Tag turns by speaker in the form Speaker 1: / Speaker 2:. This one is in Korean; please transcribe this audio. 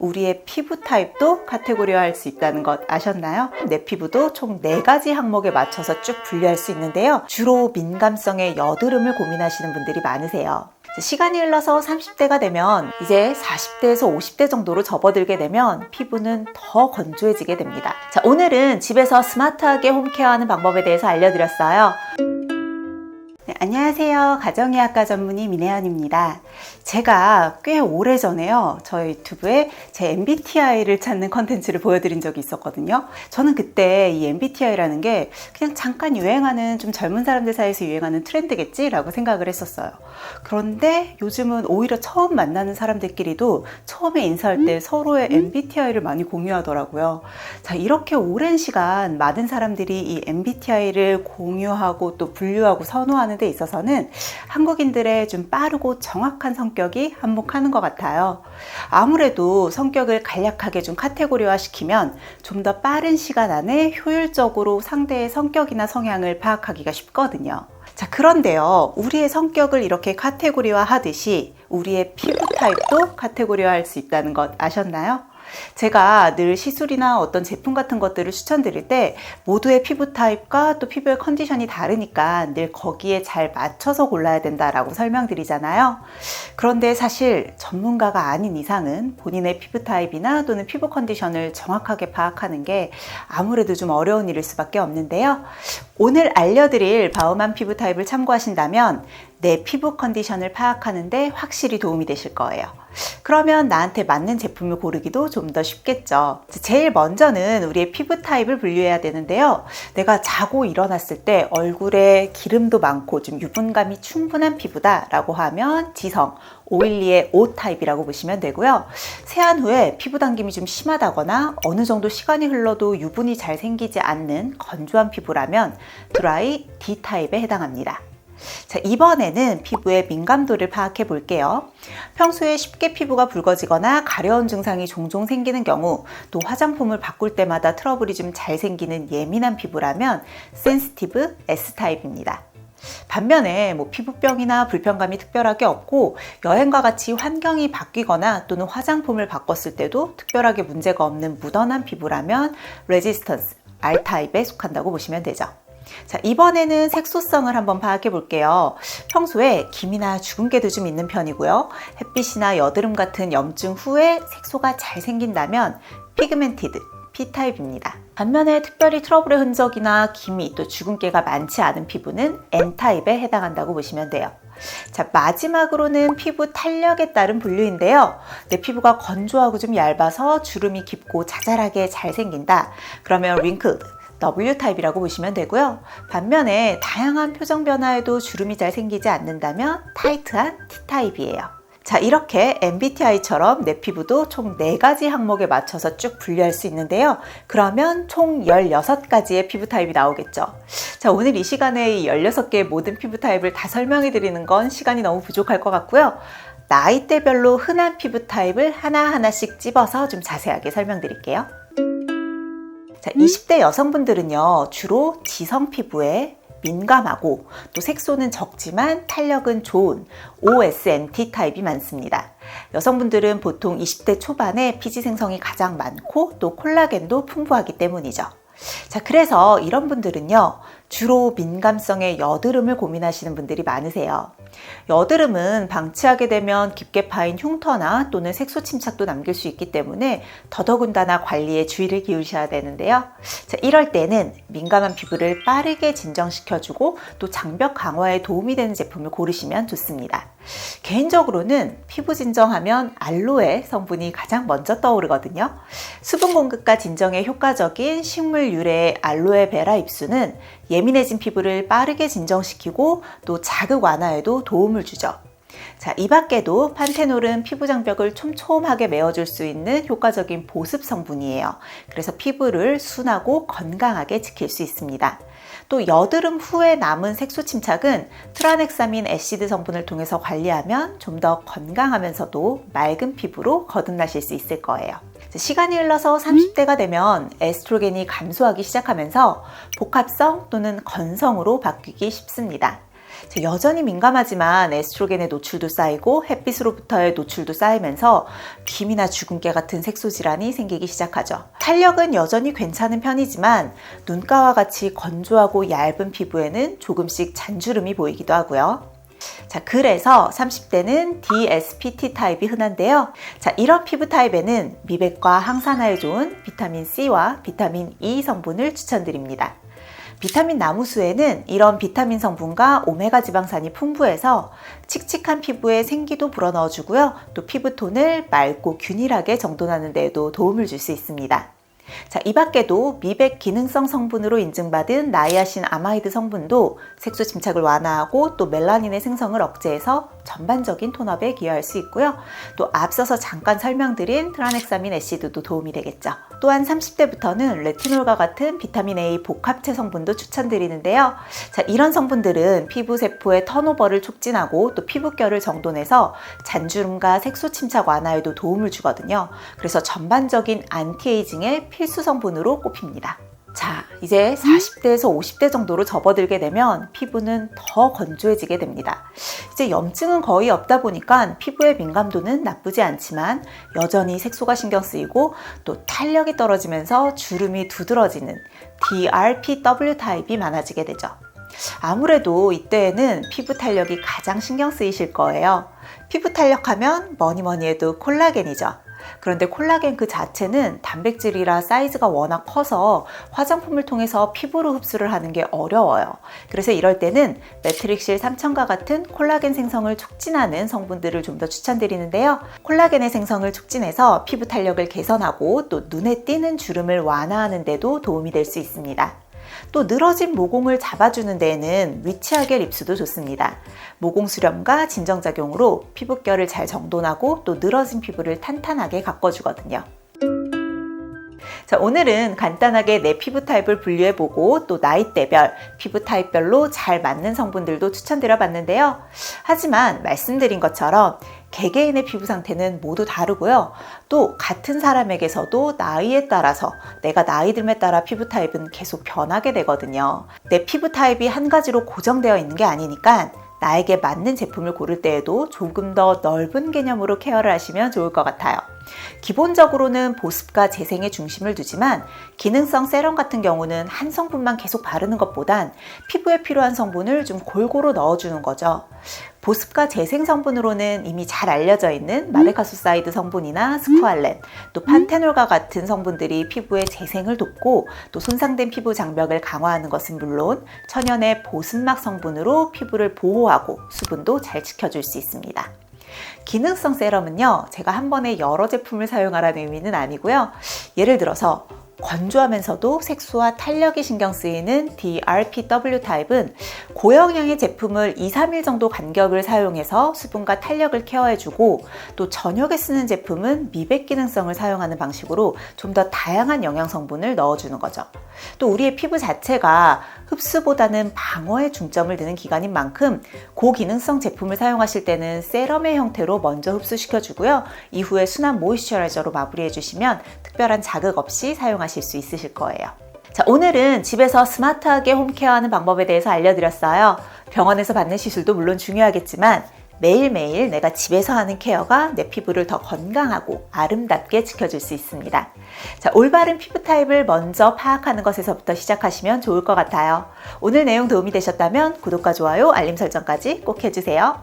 Speaker 1: 우리의 피부 타입도 카테고리화할 수 있다는 것 아셨나요? 내 피부도 총 4가지 항목에 맞춰서 쭉 분류할 수 있는데요. 주로 민감성의 여드름을 고민하시는 분들이 많으세요. 시간이 흘러서 30대가 되면 이제 40대에서 50대 정도로 접어들게 되면 피부는 더 건조해지게 됩니다. 자, 오늘은 집에서 스마트하게 홈케어하는 방법에 대해서 알려드렸어요. 네, 안녕하세요. 가정의학과 전문의 민혜연입니다. 제가 꽤 오래전에요, 저희 유튜브에 제 MBTI를 찾는 컨텐츠를 보여드린 적이 있었거든요. 저는 그때 이 MBTI라는 게 그냥 잠깐 유행하는, 좀 젊은 사람들 사이에서 유행하는 트렌드겠지? 라고 생각을 했었어요. 그런데 요즘은 오히려 처음 만나는 사람들끼리도 처음에 인사할 때 서로의 MBTI를 많이 공유하더라고요. 자, 이렇게 오랜 시간 많은 사람들이 이 MBTI를 공유하고 또 분류하고 선호하는 데 있어서는 한국인들의 좀 빠르고 정확한 성격이 한몫하는 것 같아요. 아무래도 성격을 간략하게 좀 카테고리화 시키면 좀 더 빠른 시간 안에 효율적으로 상대의 성격이나 성향을 파악하기가 쉽거든요. 자, 그런데요, 우리의 성격을 이렇게 카테고리화 하듯이 우리의 피부 타입도 카테고리화 할 수 있다는 것 아셨나요? 제가 늘 시술이나 어떤 제품 같은 것들을 추천드릴 때 모두의 피부 타입과 또 피부의 컨디션이 다르니까 늘 거기에 잘 맞춰서 골라야 된다라고 설명드리잖아요. 그런데 사실 전문가가 아닌 이상은 본인의 피부 타입이나 또는 피부 컨디션을 정확하게 파악하는 게 아무래도 좀 어려운 일일 수밖에 없는데요. 오늘 알려드릴 바우만 피부 타입을 참고하신다면 내 피부 컨디션을 파악하는 데 확실히 도움이 되실 거예요. 그러면 나한테 맞는 제품을 고르기도 좀 더 쉽겠죠. 제일 먼저는 우리의 피부 타입을 분류해야 되는데요. 내가 자고 일어났을 때 얼굴에 기름도 많고 좀 유분감이 충분한 피부다 라고 하면 지성, 오일리의 O 타입이라고 보시면 되고요. 세안 후에 피부 당김이 좀 심하다거나 어느 정도 시간이 흘러도 유분이 잘 생기지 않는 건조한 피부라면 드라이 D 타입에 해당합니다. 자, 이번에는 피부의 민감도를 파악해 볼게요. 평소에 쉽게 피부가 붉어지거나 가려운 증상이 종종 생기는 경우, 또 화장품을 바꿀 때마다 트러블이 좀 잘 생기는 예민한 피부라면 센시티브 S타입입니다. 반면에 피부병이나 불편감이 특별하게 없고 여행과 같이 환경이 바뀌거나 또는 화장품을 바꿨을 때도 특별하게 문제가 없는 무던한 피부라면 레지스턴스 R타입에 속한다고 보시면 되죠. 자, 이번에는 색소성을 한번 파악해 볼게요. 평소에 기미나 주근깨도 좀 있는 편이고요. 햇빛이나 여드름 같은 염증 후에 색소가 잘 생긴다면 피그멘티드 P타입입니다. 반면에 특별히 트러블의 흔적이나 기미 또 주근깨가 많지 않은 피부는 N타입에 해당한다고 보시면 돼요. 자, 마지막으로는 피부 탄력에 따른 분류인데요. 내 피부가 건조하고 좀 얇아서 주름이 깊고 자잘하게 잘 생긴다. 그러면 wrinkled W타입이라고 보시면 되고요. 반면에 다양한 표정 변화에도 주름이 잘 생기지 않는다면 타이트한 T타입이에요. 자, 이렇게 MBTI처럼 내 피부도 총 4가지 항목에 맞춰서 쭉 분류할 수 있는데요. 그러면 총 16가지의 피부 타입이 나오겠죠. 자, 오늘 이 시간에 이 16개의 모든 피부 타입을 다 설명해 드리는 건 시간이 너무 부족할 것 같고요. 나이대별로 흔한 피부 타입을 하나하나씩 찝어서 좀 자세하게 설명드릴게요. 자, 20대 여성분들은요, 주로 지성 피부에 민감하고 또 색소는 적지만 탄력은 좋은 OSMT 타입이 많습니다. 여성분들은 보통 20대 초반에 피지 생성이 가장 많고 또 콜라겐도 풍부하기 때문이죠. 자, 그래서 이런 분들은요, 주로 민감성의 여드름을 고민하시는 분들이 많으세요. 여드름은 방치하게 되면 깊게 파인 흉터나 또는 색소 침착도 남길 수 있기 때문에 더더군다나 관리에 주의를 기울이셔야 되는데요. 자, 이럴 때는 민감한 피부를 빠르게 진정시켜주고 또 장벽 강화에 도움이 되는 제품을 고르시면 좋습니다. 개인적으로는 피부 진정하면 알로에 성분이 가장 먼저 떠오르거든요. 수분 공급과 진정에 효과적인 식물 유래의 알로에베라 잎수는 예민해진 피부를 빠르게 진정시키고 또 자극 완화에도 도움을 주죠. 자, 이 밖에도 판테놀은 피부 장벽을 촘촘하게 메워줄 수 있는 효과적인 보습 성분이에요. 그래서 피부를 순하고 건강하게 지킬 수 있습니다. 또 여드름 후에 남은 색소 침착은 트라넥사민 애시드 성분을 통해서 관리하면 좀 더 건강하면서도 맑은 피부로 거듭나실 수 있을 거예요. 시간이 흘러서 30대가 되면 에스트로겐이 감소하기 시작하면서 복합성 또는 건성으로 바뀌기 쉽습니다. 여전히 민감하지만 에스트로겐의 노출도 쌓이고 햇빛으로부터의 노출도 쌓이면서 김이나 주근깨 같은 색소 질환이 생기기 시작하죠. 탄력은 여전히 괜찮은 편이지만 눈가와 같이 건조하고 얇은 피부에는 조금씩 잔주름이 보이기도 하고요. 그래서 30대는 DSPT 타입이 흔한데요. 이런 피부 타입에는 미백과 항산화에 좋은 비타민 C와 비타민 E 성분을 추천드립니다. 비타민 나무수에는 이런 비타민 성분과 오메가 지방산이 풍부해서 칙칙한 피부에 생기도 불어넣어주고요. 또 피부톤을 맑고 균일하게 정돈하는 데에도 도움을 줄 수 있습니다. 이 밖에도 미백 기능성 성분으로 인증받은 나이아신 아마이드 성분도 색소 침착을 완화하고 또 멜라닌의 생성을 억제해서 전반적인 톤업에 기여할 수 있고요. 또 앞서서 잠깐 설명드린 트라넥사민 애시드도 도움이 되겠죠. 또한 30대부터는 레티놀과 같은 비타민 A 복합체 성분도 추천드리는데요. 이런 성분들은 피부 세포의 턴오버를 촉진하고 또 피부결을 정돈해서 잔주름과 색소 침착 완화에도 도움을 주거든요. 그래서 전반적인 안티에이징의 필수 성분으로 꼽힙니다. 이제 40대에서 50대 정도로 접어들게 되면 피부는 더 건조해지게 됩니다. 이제 염증은 거의 없다 보니까 피부의 민감도는 나쁘지 않지만 여전히 색소가 신경 쓰이고 또 탄력이 떨어지면서 주름이 두드러지는 DRPW 타입이 많아지게 되죠. 아무래도 이때에는 피부 탄력이 가장 신경 쓰이실 거예요. 피부 탄력하면 뭐니 해도 콜라겐이죠. 그런데 콜라겐 그 자체는 단백질이라 사이즈가 워낙 커서 화장품을 통해서 피부로 흡수를 하는 게 어려워요. 그래서 이럴 때는 매트릭실 3000과 같은 콜라겐 생성을 촉진하는 성분들을 좀 더 추천드리는데요. 콜라겐의 생성을 촉진해서 피부 탄력을 개선하고 또 눈에 띄는 주름을 완화하는 데도 도움이 될 수 있습니다. 또 늘어진 모공을 잡아주는 데에는 위치하게 립스도 좋습니다. 모공 수렴과 진정작용으로 피부결을 잘 정돈하고 또 늘어진 피부를 탄탄하게 가꿔주거든요. 오늘은 간단하게 내 피부 타입을 분류해보고 또 나이대별, 피부 타입별로 잘 맞는 성분들도 추천드려봤는데요. 하지만 말씀드린 것처럼 개개인의 피부 상태는 모두 다르고요. 또 같은 사람에게서도 나이에 따라서 내가 나이 듦에 따라 피부 타입은 계속 변하게 되거든요. 내 피부 타입이 한 가지로 고정되어 있는 게 아니니까 나에게 맞는 제품을 고를 때에도 조금 더 넓은 개념으로 케어를 하시면 좋을 것 같아요. 기본적으로는 보습과 재생에 중심을 두지만 기능성 세럼 같은 경우는 한 성분만 계속 바르는 것보단 피부에 필요한 성분을 좀 골고루 넣어주는 거죠. 보습과 재생 성분으로는 이미 잘 알려져 있는 마데카소사이드 성분이나 스쿠알렌, 또 판테놀과 같은 성분들이 피부의 재생을 돕고 또 손상된 피부 장벽을 강화하는 것은 물론 천연의 보습막 성분으로 피부를 보호하고 수분도 잘 지켜줄 수 있습니다. 기능성 세럼은요, 제가 한 번에 여러 제품을 사용하라는 의미는 아니고요. 예를 들어서 건조하면서도 색소와 탄력이 신경 쓰이는 DRPW 타입은 고영양의 제품을 2-3일 정도 간격을 사용해서 수분과 탄력을 케어해주고 또 저녁에 쓰는 제품은 미백 기능성을 사용하는 방식으로 좀 더 다양한 영양 성분을 넣어주는 거죠. 또 우리의 피부 자체가 흡수보다는 방어에 중점을 두는 기관인 만큼 고기능성 제품을 사용하실 때는 세럼의 형태로 먼저 흡수시켜주고요. 이후에 순한 모이스처라이저로 마무리해주시면 특별한 자극 없이 사용하실 수 있으실 거예요. 오늘은 집에서 스마트하게 홈케어하는 방법에 대해서 알려드렸어요. 병원에서 받는 시술도 물론 중요하겠지만 매일매일 내가 집에서 하는 케어가 내 피부를 더 건강하고 아름답게 지켜줄 수 있습니다. 올바른 피부 타입을 먼저 파악하는 것에서부터 시작하시면 좋을 것 같아요. 오늘 내용 도움이 되셨다면 구독과 좋아요, 알림 설정까지 꼭 해주세요.